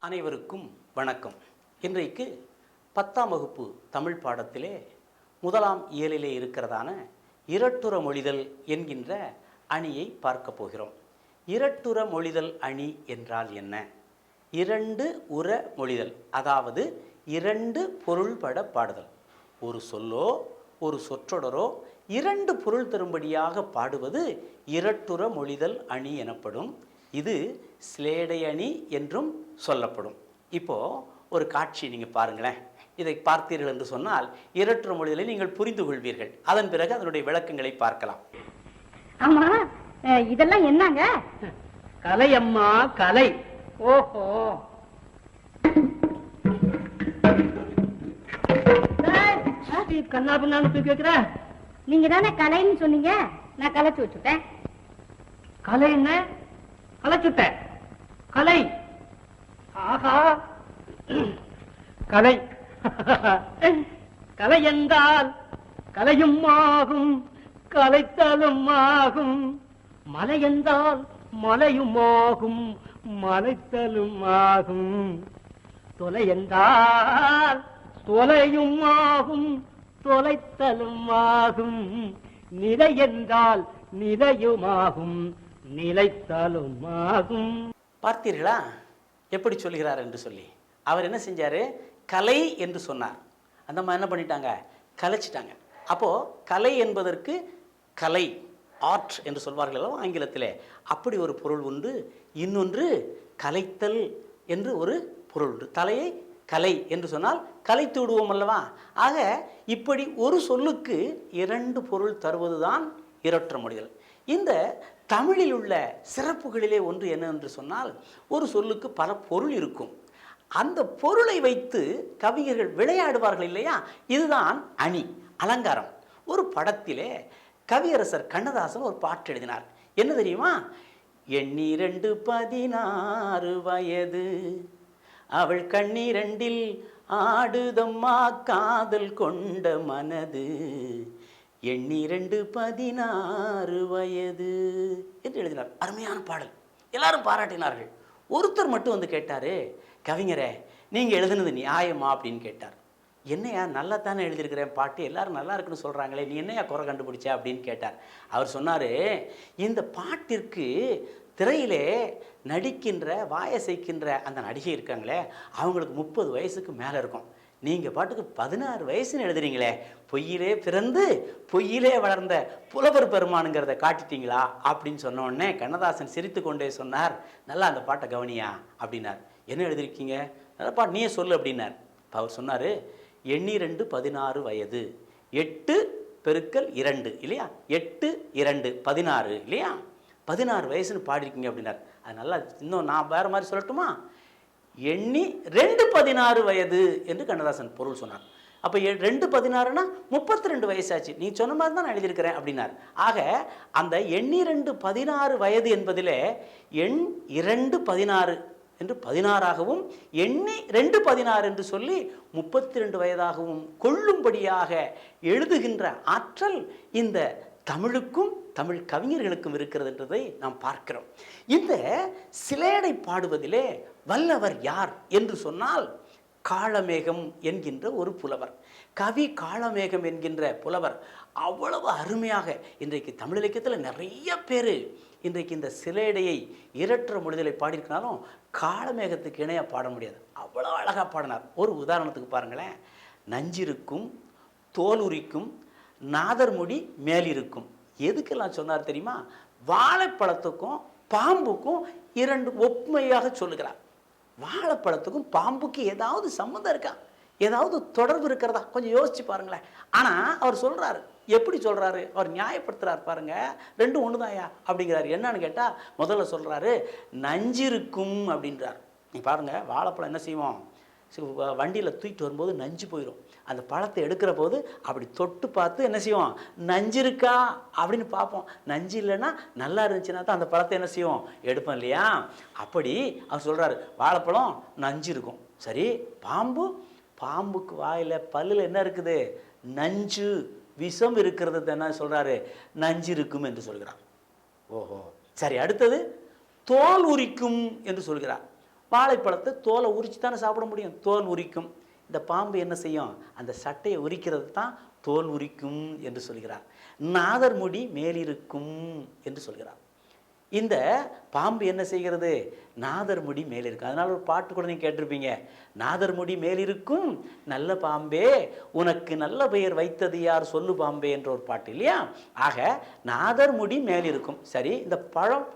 அனைவருக்கும் வணக்கம். இன்றைக்கு 10ஆம் வகுப்பு தமிழ் பாடத்திலே முதலாம் இயலிலே இருக்கிறதான இரட்டுற மொழிதல் என்கின்ற அணியை பார்க்க போகிறோம். இரட்டுற மொழிதல் அணி என்றால் என்ன? இரண்டு உர மொழிதல், அதாவது இரண்டு பொருள்பட பாடுதல். ஒரு சொல்லோ ஒரு சொற்றொடரோ இரண்டு பொருள் தரும்படியாக பாடுவது இரட்டுற மொழிதல் அணி எனப்படும். இது ஸ்லேடை அணி என்றும் சொல்லப்படும். இப்போது ஒரு காட்சி நீங்கள் பாருங்களேன். இதை பார்த்தீர்கள் என்று சொன்னால் இரட்டுற மொழிதலை நீங்கள் புரிந்து கொள்வீர்கள். அதன் பிறகு அதனுடைய விளக்கங்களை பார்க்கலாம். ஆமா, இதெல்லாம் என்னங்க? கலை அம்மா, கலை. ஓஹோ, கண்ணா பின்னான்னு தூக்கி வைக்கிற. நீங்க தானே கலைன்னு சொன்னீங்க, நான் கலைச்சு வச்சுட்டேன். கலை என்ன? கலைச்சுட்ட கலை. ஆஹா, கலை. கலை என்றால் கலையும் ஆகும், கலைத்தலும் ஆகும். மலை என்றால் மலையும் ஆகும், மலைத்தலும் ஆகும். தொலை என்றால் தொலையும் ஆகும், தொலைத்தலும் ஆகும். நிலை என்றால் நிலையுமாகும், நிலைத்தலும் ஆகும். பார்த்தீர்களா எப்படி சொல்கிறார் என்று சொல்லி? அவர் என்ன செஞ்சார்? கலை என்று சொன்னார். அந்த மாதிரி என்ன பண்ணிட்டாங்க? கலைச்சிட்டாங்க. அப்போது கலை என்பதற்கு கலை, ஆர்ட் என்று சொல்வார்கள் அல்லவா ஆங்கிலத்திலே, அப்படி ஒரு பொருள் உண்டு. இன்னொன்று கலைத்தல் என்று ஒரு பொருள் உண்டு. தலையை கலை என்று சொன்னால் கலைத்து விடுவோம் அல்லவா? ஆக இப்படி ஒரு சொல்லுக்கு இரண்டு பொருள் தருவதுதான் இரட்டுற மொழிதல். இந்த தமிழில் உள்ள சிறப்புகளிலே ஒன்று என்ன என்று சொன்னால், ஒரு சொல்லுக்கு பல பொருள் இருக்கும். அந்த பொருளை வைத்து கவிஞர்கள் விளையாடுவார்கள் இல்லையா? இதுதான் அணி, அலங்காரம். ஒரு படத்திலே கவியரசர் கண்ணதாசன் ஒரு பாட்டு எழுதினார். என்ன தெரியுமா? 12 16 வயது, அவள் கண்ணீரண்டில் ஆடுதம்மா காதல் கொண்ட மனது, 12 16 வயது என்று எழுதினார். அருமையான பாடல், எல்லாரும் பாராட்டினார்கள். ஒருத்தர் மட்டும் வந்து கேட்டார், கவிஞரே நீங்கள் எழுதுனது நியாயமா அப்படின்னு கேட்டார். என்னையா நல்லா தானே எழுதியிருக்கிறேன் பாட்டு, எல்லாரும் நல்லா இருக்குன்னு சொல்கிறாங்களே, நீ என்னையா குறை கண்டுபிடிச்சா அப்படின்னு கேட்டார். அவர் சொன்னார், இந்த பாட்டிற்கு திரையிலே நடிக்கின்ற வாயசைக்கின்ற அந்த நடிகை இருக்காங்களே, அவங்களுக்கு 30 வயசுக்கு மேலே இருக்கும். நீங்கள் பாட்டுக்கு 16 வயசுன்னு எழுதுறீங்களே, பொய்யிலே பிறந்து பொய்யிலே வளர்ந்த புலவர் பெருமானுங்கிறத காட்டிட்டீங்களா அப்படின்னு சொன்ன உடனே கண்ணதாசன் சிரித்து கொண்டே சொன்னார், நல்லா அந்த பாட்டை கவனியா அப்படின்னார். என்ன எழுதியிருக்கீங்க? நல்ல பாட்டு, நீயே சொல்லு அப்படின்னார். அவர் சொன்னார், 12 16 வயது, 8 பெருக்கல் 2 இல்லையா, 8 2 16 இல்லையா, 16 வயசுன்னு பாடிருக்கீங்க அப்படின்னார். அது நல்லா, இன்னும் நான் வேறு மாதிரி சொல்லட்டுமா? 2 16 வயது என்று கண்ணதாசன் பொருள் சொன்னார். அப்போ 2 16னா 32 வயசாச்சு, நீ சொன்ன மாதிரி தான் நான் எழுதியிருக்கிறேன் அப்படின்னார். ஆக அந்த 2 16 வயது என்பதிலே 2 16 என்று 16ஆகவும் 2 16 என்று சொல்லி 32 வயதாகவும் கொள்ளும்படியாக எழுதுகின்ற ஆற்றல் இந்த தமிழுக்கும் தமிழ் கவிஞர்களுக்கும் இருக்கிறது என்றதை நாம் பார்க்கிறோம். இந்த சிலேடை பாடுவதிலே வல்லவர் யார் என்று சொன்னால், காளமேகம் என்கின்ற ஒரு புலவர், கவி காளமேகம் என்கின்ற புலவர் அவ்வளவு அருமையாக இன்றைக்கு தமிழ் இலக்கியத்தில் நிறைய பேர் இன்றைக்கு இந்த சிலேடையை இரட்டுற மொழிதலை பாடியிருக்கனாலும் காளமேகத்துக்கு இணையாக பாட முடியாது, அவ்வளோ அழகாக பாடினார். ஒரு உதாரணத்துக்கு பாருங்களேன். நஞ்சிருக்கும் தோலுரிக்கும் நாதர்முடி மேலிருக்கும், எதுக்கெல்லாம் சொன்னார் தெரியுமா? வாழைப்பழத்துக்கும் பாம்புக்கும் 2 ஒப்புமையாக சொல்லுகிறார். வாழைப்பழத்துக்கும் பாம்புக்கு ஏதாவது சம்மந்தம் இருக்கா? ஏதாவது தொடர்பு இருக்கிறதா? கொஞ்சம் யோசிச்சு பாருங்களேன். ஆனால் அவர் சொல்கிறாரு, எப்படி சொல்கிறாரு? அவர் நியாயப்படுத்துகிறார் பாருங்க. 2 ஒன்றுதாயா அப்படிங்கிறாரு. என்னன்னு கேட்டால், முதல்ல சொல்கிறாரு நஞ்சிருக்கும் அப்படின்றார். நீ பாருங்கள், வாழைப்பழம் என்ன செய்வோம்? வண்டியில் தூக்கிட்டு வரும்போது நஞ்சு போயிடும். அந்த பழத்தை எடுக்கிற போது அப்படி தொட்டு பார்த்து என்ன செய்வோம்? நஞ்சு இருக்கா அப்படின்னு பார்ப்போம். நஞ்சு இல்லைன்னா, நல்லா இருந்துச்சுன்னா தான் அந்த பழத்தை என்ன செய்வோம்? எடுப்போம் இல்லையா? அப்படி அவர் சொல்கிறாரு, வாழைப்பழம் நஞ்சு இருக்கும். சரி, பாம்புக்கு வாயில் பல்லில் என்ன இருக்குது? நஞ்சு, விஷம் இருக்கிறது என்ன சொல்கிறாரு? நஞ்சு இருக்கும் என்று சொல்கிறார். ஓஹோ, சரி. அடுத்தது தோல் உரிக்கும் என்று சொல்கிறார். வாழைப்பழத்தை தோலை உரிச்சு தானே சாப்பிட முடியும், தோல் உரிக்கும். இந்த பாம்பு என்ன செய்யும், அந்த சட்டையை உரிக்கிறது தான் தோல் உரிக்கும் என்று சொல்கிறார். நாதர் முடி மேலிருக்கும் என்று சொல்கிறார். இந்த பாம்பு என்ன செய்கிறது, நாதர் முடி மேலிருக்கும். அதனால ஒரு பாட்டு கூட நீங்கள் கேட்டிருப்பீங்க, நாதர் முடி மேலிருக்கும் நல்ல பாம்பே உனக்கு நல்ல பெயர் வைத்தது யார் சொல்லு பாம்பே என்ற ஒரு பாட்டு இல்லையா. ஆக நாதர் முடி மேலிருக்கும். சரி, இந்த பழம்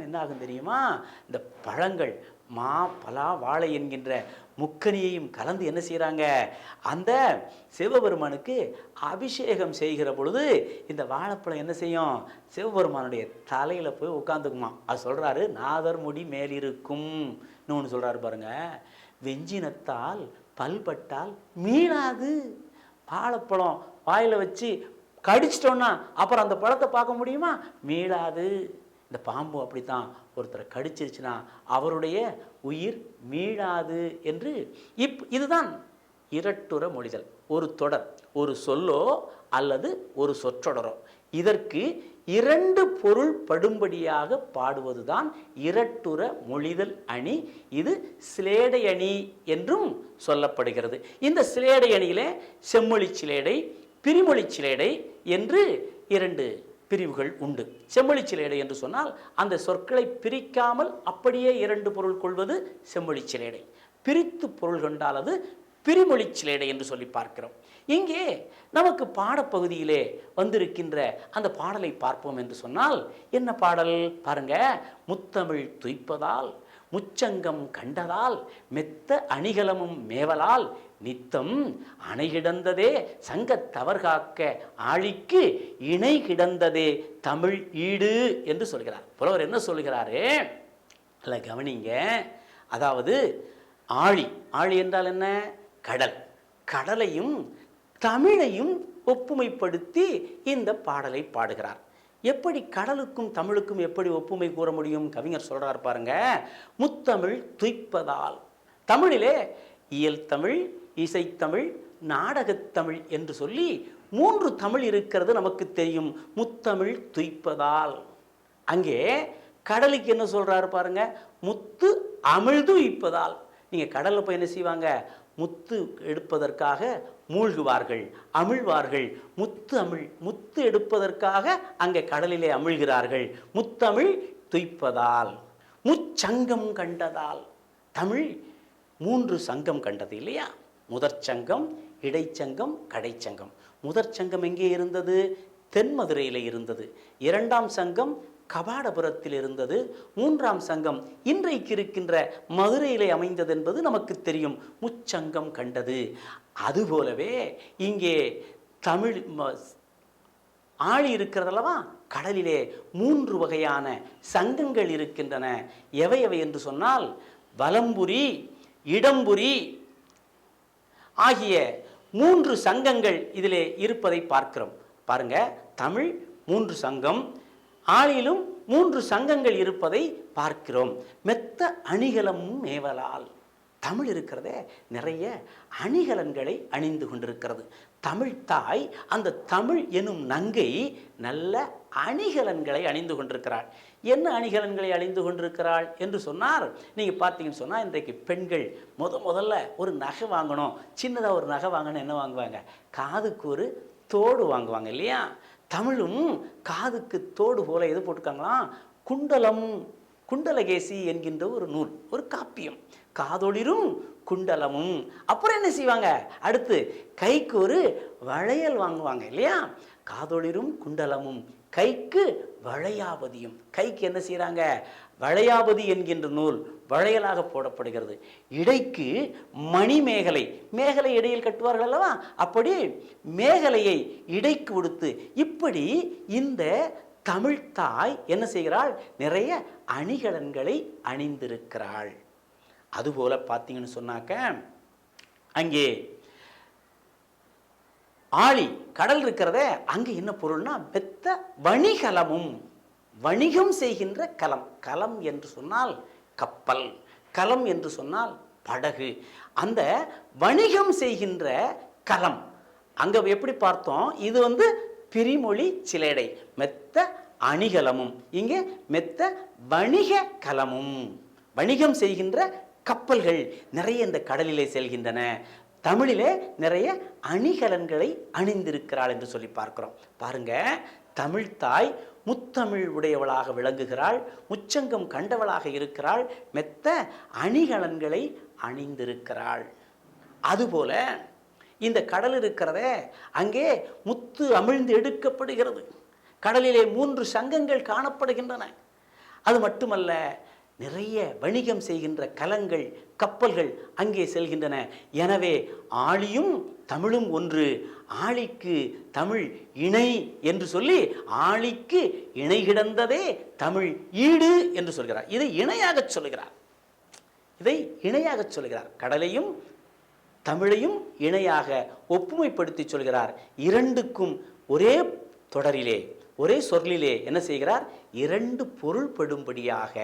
என்ன ஆகும் தெரியுமா, இந்த பழங்கள் மா பலா வாழை என்கின்ற முக்கனியையும் கலந்து என்ன செய்கிறாங்க, அந்த சிவபெருமானுக்கு அபிஷேகம் செய்கிற பொழுது இந்த வாழைப்பழம் என்ன செய்யும், சிவபெருமானுடைய தலையில் போய் உட்காந்துக்குமா. அது சொல்கிறாரு நாதர் முடி மேலிருக்கும். இன்னொன்று சொல்கிறாரு பாருங்க, வெஞ்சினத்தால் பல்பட்டால் மீளாது. வாழைப்பழம் வாயில் வச்சு கடிச்சிட்டோன்னா அப்புறம் அந்த பழத்தை பார்க்க முடியுமா, மீளாது. இந்த பாம்பு அப்படித்தான், ஒருத்தரை கடிச்சிருச்சுன்னா அவருடைய உயிர் மீளாது என்று. இதுதான் இரட்டுற மொழிதல். ஒரு தொடர், ஒரு சொல்லோ அல்லது ஒரு சொற்றொடரோ, இதற்கு இரண்டு பொருள் படும்படியாக பாடுவதுதான் இரட்டுற மொழிதல் அணி. இது சிலேடை அணி என்றும் சொல்லப்படுகிறது. இந்த சிலேடை அணியிலே செம்மொழி சிலேடை, பிரிமொழி சிலேடை என்று இரண்டு பிரிவுகள் உண்டு. செம்மொழி சிலேடை என்று சொன்னால் அந்த சொற்களை பிரிக்காமல் அப்படியே இரண்டு பொருள் கொள்வது செம்மொழி சிலேடை. பிரித்து பொருள் கொண்டால் அது பிரிமொழி சிலேடை என்று சொல்லி பார்க்கிறோம். இங்கே நமக்கு பாடப்பகுதியிலே வந்திருக்கின்ற அந்த பாடலை பார்ப்போம் என்று சொன்னால் என்ன பாடல் பாருங்க, முத்தமிழ் துய்ப்பதால் முச்சங்கம் கண்டதால் மெத்த அணிகலமும் மேவலால் நித்தம் அணை கிடந்ததே சங்கத் தவறுகாக்க ஆழிக்கு இணை கிடந்ததே தமிழ் ஈடு என்று சொல்கிறார். புலவர் என்ன சொல்கிறாரு, அல்ல கவனிங்க. அதாவது ஆழி என்றால் என்ன, கடல். கடலையும் தமிழையும் ஒப்புமைப்படுத்தி இந்த பாடலை பாடுகிறார். எப்படி கடலுக்கும் தமிழுக்கும் எப்படி ஒப்புமை கூற முடியும், கவிஞர் சொல்றார் பாருங்க, முத்தமிழ் துய்ப்பதால். தமிழிலே இயல் தமிழ், இசைத்தமிழ், நாடகத்தமிழ் என்று சொல்லி 3 தமிழ் இருக்கிறது நமக்கு தெரியும். முத்தமிழ் துய்ப்பதால். அங்கே கடலுக்கு என்ன சொல்றாரு பாருங்க, முத்து அமிழ்து உய்ப்பதால். நீங்க கடல்ல போய் என்ன செய்வாங்க, முத்து எடுப்பதற்காக மூழ்குவார்கள், அமிழ்வார்கள். முத்து எடுப்பதற்காக அங்கே கடலிலே அமிழ்கிறார்கள். முத்தமிழ் துய்ப்பதால். முச்சங்கம் கண்டதால். தமிழ் 3 சங்கம் கண்டது இல்லையா, முதற் சங்கம், இடைச்சங்கம், கடைச்சங்கம். முதற் சங்கம் எங்கே இருந்தது, தென்மதுரையில் இருந்தது. 2ஆம் சங்கம் கபாடபுரத்தில் இருந்தது. 3ஆம் சங்கம் இன்றைக்கு இருக்கின்ற மதுரையிலே அமைந்தது என்பது நமக்கு தெரியும். முச்சங்கம் கண்டது. அதுபோலவே இங்கே தமிழ் ஆழி இருக்கிறதல்லவா, கடலிலே 3 வகையான சங்கங்கள் இருக்கின்றன. எவை என்று சொன்னால் வலம்புரி, இடம்புரி ஆகிய 3 சங்கங்கள் இதிலே இருப்பதை பார்க்கிறோம். பாருங்க, தமிழ் 3 சங்கம், ஆளிலும் 3 சங்கங்கள் இருப்பதை பார்க்கிறோம். மெத்த அணிகலமும் மேவலால். தமிழ் இருக்கிறதே நிறைய அணிகலன்களை அணிந்து கொண்டிருக்கிறது. தமிழ் தாய் அந்த தமிழ் எனும் நங்கை நல்ல அணிகலன்களை அணிந்து கொண்டிருக்கிறாள். என்ன அணிகலன்களை அணிந்து கொண்டிருக்கிறாள் என்று சொன்னார், நீங்கள் பார்த்தீங்கன்னு சொன்னால் இன்றைக்கு பெண்கள் முதல்ல ஒரு நகை வாங்கணும், சின்னதாக ஒரு நகை வாங்கணும், என்ன வாங்குவாங்க, காதுக்கு ஒரு தோடு வாங்குவாங்க இல்லையா. தமிழும் காதுக்கு தோடு போல எது போட்டுருக்காங்களாம், குண்டலம், குண்டலகேசி என்கின்ற ஒரு நூல், ஒரு காப்பியம். காதொளிரும் குண்டலமும். அப்புறம் என்ன செய்வாங்க, அடுத்து கைக்கு ஒரு வளையல் வாங்குவாங்க இல்லையா. காதொளிரும் குண்டலமும், கைக்கு வளையாபதியும். கைக்கு என்ன செய்கிறாங்க, வளையாபதி என்கின்ற நூல் வளையலாக போடப்படுகிறது. இடைக்கு மணிமேகலை, மேகலை இடையில் கட்டுவார்கள் அல்லவா, அப்படி மேகலையை இடைக்கு உடுத்து. இப்படி இந்த தமிழ் தாய் என்ன செய்கிறாள், நிறைய அணிகலன்களை அணிந்திருக்கிறாள். அதுபோல பார்த்தீங்கன்னு சொன்னாக்க அங்கே ஆழி கடல் இருக்கிறதே, அங்கே என்ன பொருள்னா பெத்த வணிகலமும். வணிகம் செய்கின்ற கலம். கலம் என்று சொன்னால் கப்பல், கலம் என்று சொன்னால் படகு. அந்த வணிகம் செய்கின்ற கலம் அங்க எப்படி பார்த்தோம், இது பிரிமொழி சிலேடை. மெத்த அணிகலமும், இங்கே மெத்த வணிக கலமும். வணிகம் செய்கின்ற கப்பல்கள் நிறைய இந்த கடலிலே செல்கின்றன. தமிழிலே நிறைய அணிகலன்களை அணிந்திருக்கிறாள் என்று சொல்லி பார்க்கிறோம். பாருங்க, தமிழ் தாய் முத்தமிழ் உடையவளாக விளங்குகிறாள், முச்சங்கம் கண்டவளாக இருக்கிறாள், மெத்த அணிகலன்களை அணிந்திருக்கிறாள். அதுபோல இந்த கடல் இருக்கிறதே, அங்கே முத்து அமிழ்ந்து எடுக்கப்படுகிறது. கடலிலே 3 சங்கங்கள் காணப்படுகின்றன. அது மட்டுமல்ல, நிறைய வணிகம் செய்கின்ற கலங்கள், கப்பல்கள் அங்கே செல்கின்றன. எனவே ஆழியும் தமிழும் ஒன்று, ஆழிக்கு தமிழ் இணை என்று சொல்லி ஆழிக்கு இணை கிடந்ததே தமிழ் ஈடு என்று சொல்கிறார். இதை இணையாக சொல்கிறார், இதை இணையாக சொல்கிறார். கடலையும் தமிழையும் இணையாக ஒப்புமைப்படுத்தி சொல்கிறார். இரண்டுக்கும் ஒரே தொடரிலே, ஒரே சொல்லிலே என்ன செய்கிறார்? 2 பொருள்படும்படியாக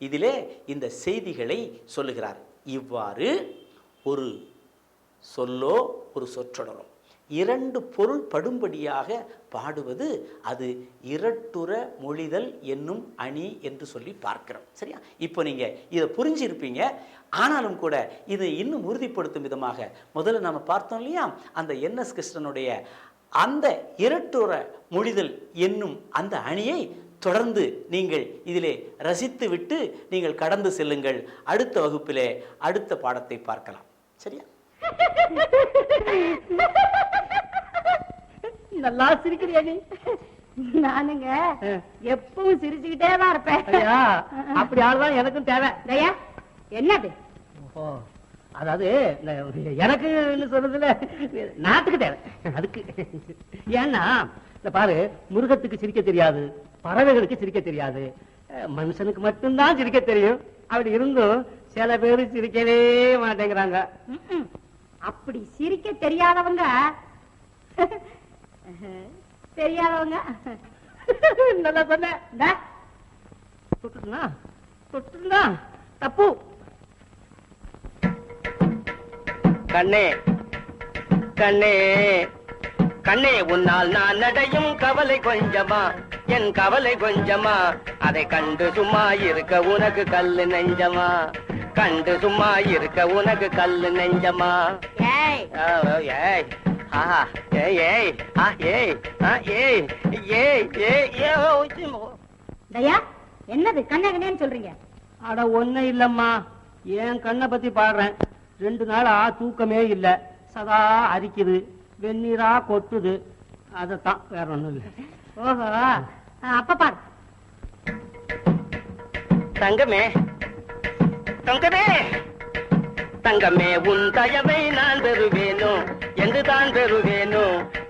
இதிலே இந்த செய்திகளை சொல்லுகிறார். இவ்வாறு ஒரு சொல்லோ ஒரு சொற்றொடரோ 2 பொருள் படும்படியாக பாடுவது அது இரட்டுற மொழிதல் என்னும் அணி என்று சொல்லி பார்க்கிறோம். சரியா? இப்போ நீங்க இதை புரிஞ்சிருப்பீங்க. ஆனாலும் கூட இதை இன்னும் உறுதிப்படுத்தும் விதமாக முதல்ல நம்ம பார்த்தோம் இல்லையா, அந்த NS கிருஷ்ணனுடைய அந்த இரட்டுற மொழிதல் என்னும் அந்த அணியை தொடர்ந்து நீங்கள் இதிலே ரசித்து விட்டு நீங்கள் கடந்து செல்லுங்கள். அடுத்த வகுப்பிலே அடுத்த பாடத்தை பார்க்கலாம். சரியா? நல்லா சிரிக்கிறியா நீ? நானுங்க எப்பவும் சிரிச்சுக்கிட்டே தான் இருப்பேன். அப்படி ஆளுதான் எனக்கும் தேவை. தயா, என்னது? அதாவது எனக்கு சொல்றதுல நாட்டுக்கு தேவை அதுக்கு. ஏன்னா இந்த பாரு, மிருகத்துக்கு சிரிக்க தெரியாது, பறவைகளுக்கு சிரிக்க தெரியாது, மனுஷனுக்கு மட்டும்தான் சிரிக்க தெரியும். அப்படி இருந்தும் சில பேரு சிரிக்கவே மாட்டேங்கிறாங்க. அப்படி சிரிக்க தெரியாதவங்க தெரியாதவங்க நல்லா சொன்ன. தொட்டுனா தொட்டுனா தப்பு. கண்ணே கண்ணே கண்ணே, உன்னால் நான் நடையும் கவலை கொஞ்சமா, என் கவலை கொஞ்சமா, அதை கண்டு சும்மா இருக்க உனக்கு கல்லு நெஞ்சமா, கண்டு சும்மா இருக்க உனக்கு கல்லு நெஞ்சமா. ஏய் ஏய் ஆஹா ஏய் ஏய் ஆ ஏய் ஆ ஏய் ஏய் ஏய் ஏய். தயா, என்னது கண்ணே கண்ணேன்னு சொல்றீங்க? அட ஒண்ணு இல்லம்மா, என் கண்ணை பத்தி பாடுறேன். 2 நாளா தூக்கமே இல்ல, சதா அரிக்குது, வெந்நீரா கொட்டுது, அதத்தான், வேற ஒண்ணும் இல்லை. ஓஹோ, அப்ப பாரு. தங்கமே தங்கமே தங்கமே, உன் தயவை நான் பெறுவேனோ என்று தான் பெறுவேனோ,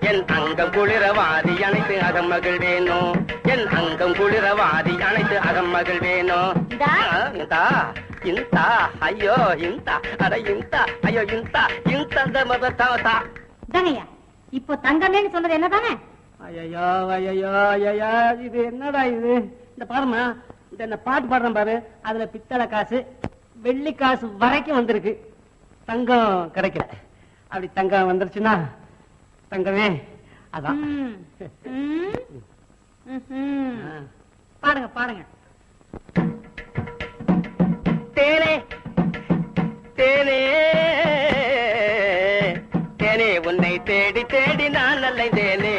என் அங்கம் குளிரவாதி அனைத்து அகம் மகிழ்வேனோ, என் அங்கம் குளிரவாதி அனைத்து அகம் மகிழ்வேனோ. இந்தா இந்தா ஐயோ இந்தா அட இந்தா ஐயோ இந்தா இந்த மதத்தா. தங்கையா, இப்போ தங்கமேன்னு சொன்னது என்னதானே? ஐயோ ஐயோ ஐயா, இது என்னடா இது? இந்த பாருமா, இந்த பாட்டு பாடுறேன் பாரு, அதுல பித்தளை காசு வெள்ளி காசு வரைக்கும் வந்திருக்கு, தங்கம் கிடைக்கல. அப்படி தங்கம் வந்துருச்சுன்னா தங்கமே அதான். பாடுங்க பாடுங்க. தேனே தேனே தேனே, உன்னை தேடி தேடி நான் அலைந்தேனே,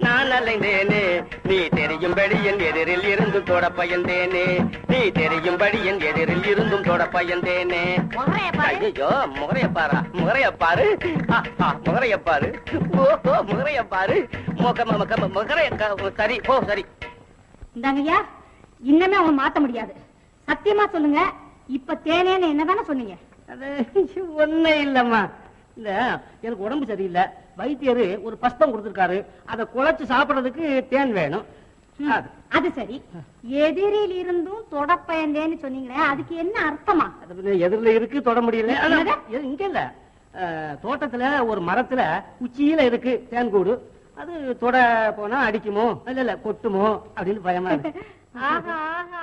நான் அலைந்தேனே, நீ தெரியும்படி என் எதிரில் இருந்து தொட பயந்தேனே, நீ தெரியும்படி என் எதிரில் இருந்தும் தொட பயந்தேனே. ஐயோ, முகரைய பாரா, முகரைய பாரு, முகரைய பாரு, ஓஹோ முகரைய பாரு, முகரைய சரி போ சரி. இந்தாங்கய்யா, இன்னமே அவன் மாத்த முடியாது. சத்தியமா சொல்லுங்க, இப்ப தேனேன்னு என்னதானே சொன்னீங்க? அது ஒண்ணு இல்லம்மா, இல்ல எனக்கு உடம்பு சரியில்லை, வைத்தியரு ஒரு பஸ்பம் கொடுத்திருக்காரு, அதை குழைச்சு சாப்பிடுறதுக்கு தேன் வேணும். அது சரி, எதிரில் இருந்தும் தொட பயந்தேன்னு சொன்னீங்களே, அதுக்கு என்ன அர்த்தமா? எதிரில இருக்கு, தொட முடியல. இங்க இல்ல, தோட்டத்துல ஒரு மரத்துல உச்சியில இருக்கு தேன் கூடு, அது தொட போனா அடிக்குமோ இல்ல கொட்டுமோ அப்படின்னு பயமா இருக்கு. ஆஹா ஆஹா